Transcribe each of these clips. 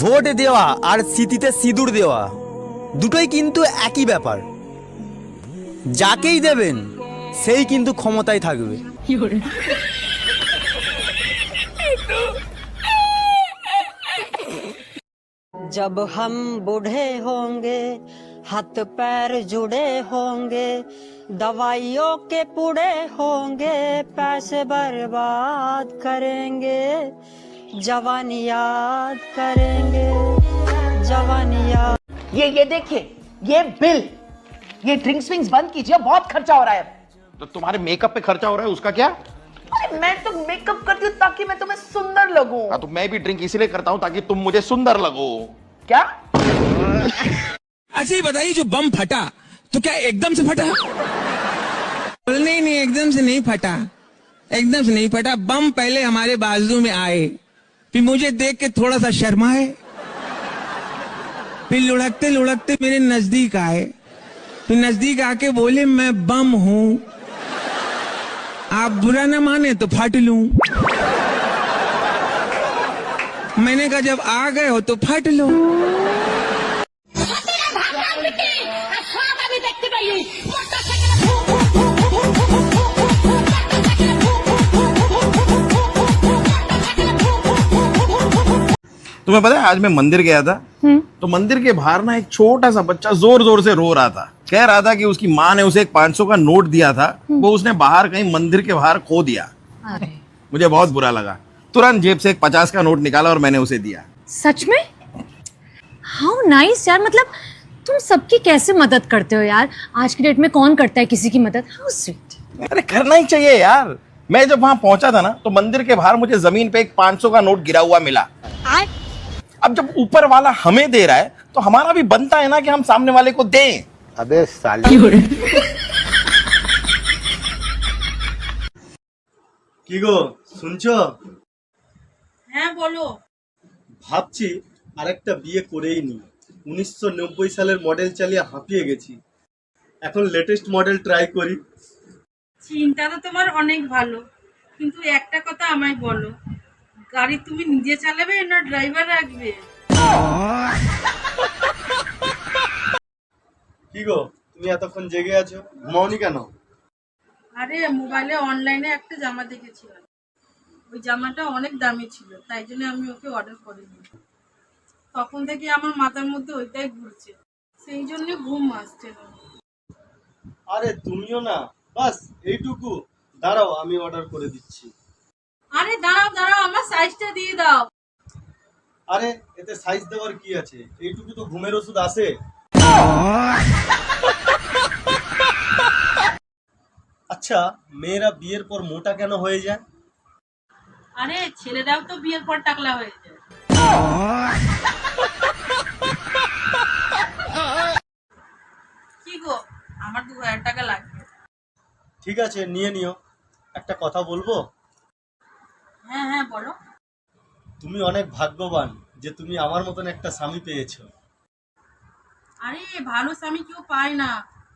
Vote দেওয়া আর স্মৃতিতে সিঁদুর দেওয়া দুটোই কিন্তু একই ব্যাপার। যাকেই দেবেন সেই কিন্তু ক্ষমতায় থাকবে। जब हम बूढ़े होंगे हाथ पैर जुड़े होंगे दवाइयों के पूड़े होंगे पैसे बर्बाद करेंगे जवानी याद करेंगे जवानी याद। ये देखिए ये बिल, ये ड्रिंक्स विंक्स बंद कीजिए, बहुत खर्चा हो रहा है। तो तुम्हारे मेकअप पे खर्चा हो रहा है, उसका क्या? अरे मैं तो मेकअप करती हूँ ताकि मैं तुम्हें सुंदर लगूं। हाँ, तो मैं भी ड्रिंक इसलिए करता हूँ ताकि तुम मुझे सुंदर लगो। क्या? अच्छा ये बताइए, जो बम फटा तो क्या एकदम से फटा? नहीं नहीं, एकदम से नहीं फटा, एकदम से नहीं फटा। बम पहले हमारे बाजू में आए, फिर मुझे देख के थोड़ा सा शर्माए, फिर लुढ़कते लुढ़कते मेरे नजदीक आए, फिर नजदीक आके बोले मैं बम हूं, आप बुरा न माने तो फट लूं। मैंने कहा जब आ गए हो तो फट लो। तुम्हें पता है आज मैं मंदिर गया था, तो मंदिर के बाहर ना एक छोटा सा बच्चा जोर जोर से रो रहा था। कह रहा था कि उसकी माँ ने उसे एक 500 का नोट दिया था, वो उसने बाहर कहीं मंदिर के बाहर खो दिया। मुझे बहुत बुरा लगा, तुरंत जेब से एक 50 का नोट निकाला और मैंने उसे दिया। सच में? हाउ नाइस यार, मतलब तुम सबकी कैसे मदद करते हो यार। आज की डेट में कौन करता है किसी की मदद। How sweet. अरे करना ही चाहिए यार। मैं जब वहां पहुंचा था ना, तो मंदिर के बाहर मुझे जमीन पे एक 500 का नोट गिरा हुआ मिला। अब जब ऊपर वाला हमें दे रहा है तो हमारा भी बनता है ना कि हम सामने वाले को दें। अबे साली। কি গো শুনছো? হ্যাঁ বলো। ভাবছি আরেকটা বিয়ে করেই নি। 1990 সালের মডেল চালিয়ে হাঁপিয়ে গেছি, এখন লেটেস্ট মডেল ট্রাই করি। চিন্তা তো তোমার অনেক ভালো, কিন্তু একটা কথা আমায় বলো, গাড়ি তুমি নিজে চালাবে না ড্রাইভার রাখবে? কি গো তুমি এতক্ষণ জেগে আছো, ঘুমাওনি কেন? আরে মোবাইলে অনলাইনে একটা জামা দেখেছিলাম, ওই জামাটা অনেক দামি ছিল, তাই জন্য আমি ওকে অর্ডার করিনি। তখন থেকে আমার মাথার মধ্যে ওইটাই ঘুরছে, সেই জন্য ঘুম আসছে না। আরে তুমিও না, বাস এইটুকু। দাঁড়াও আমি অর্ডার করে দিচ্ছি। আরে দাঁড়াও দাঁড়াও, আমার সাইজটা দিয়ে দাও। আরে এতে সাইজ দেওয়ার কি আছে, এইটুকু তো ঘুমের ওষুধ আছে। আচ্ছা মেয়েরা বিয়ের পর মোটা কেন হয়ে যায়? আরে ছেলেরাও তো বিয়ের পর টাকলা হয়ে যায়। কি গো, আমার 2000 টাকা লাগবে। ঠিক আছে নিয়ে নিও। একটা কথা বলবো? হ্যাঁ হ্যাঁ বলো। তুমি অনেক ভাগ্যবান যে তুমি আমার মতন একটা স্বামী পেয়েছো। আরে ভালো স্বামী কেউ পায় না,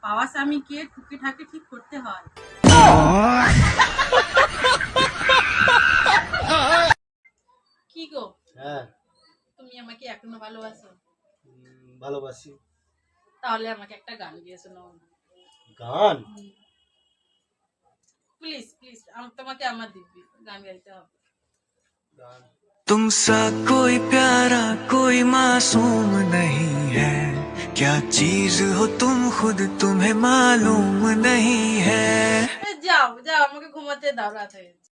পাওয়া স্বামীকে টুকে ঠাকে ঠিক করতে হয়। কি গো, হ্যাঁ তুমি আমাকে এখনো ভালোবাসো? ভালোবাসি। তাহলে আমাকে একটা গান গিয়ে শোনাও না। গান? প্লিজ প্লিজ, তোমাকে আমার দিব্যি গান গাইতে হবে। গান तुमसा कोई प्यारा कोई मासूम नहीं है, क्या चीज हो तुम खुद तुम्हें मालूम नहीं है। যাও যাও, আমাকে ঘুমাতে দাও, রাত হয়ে গেছে।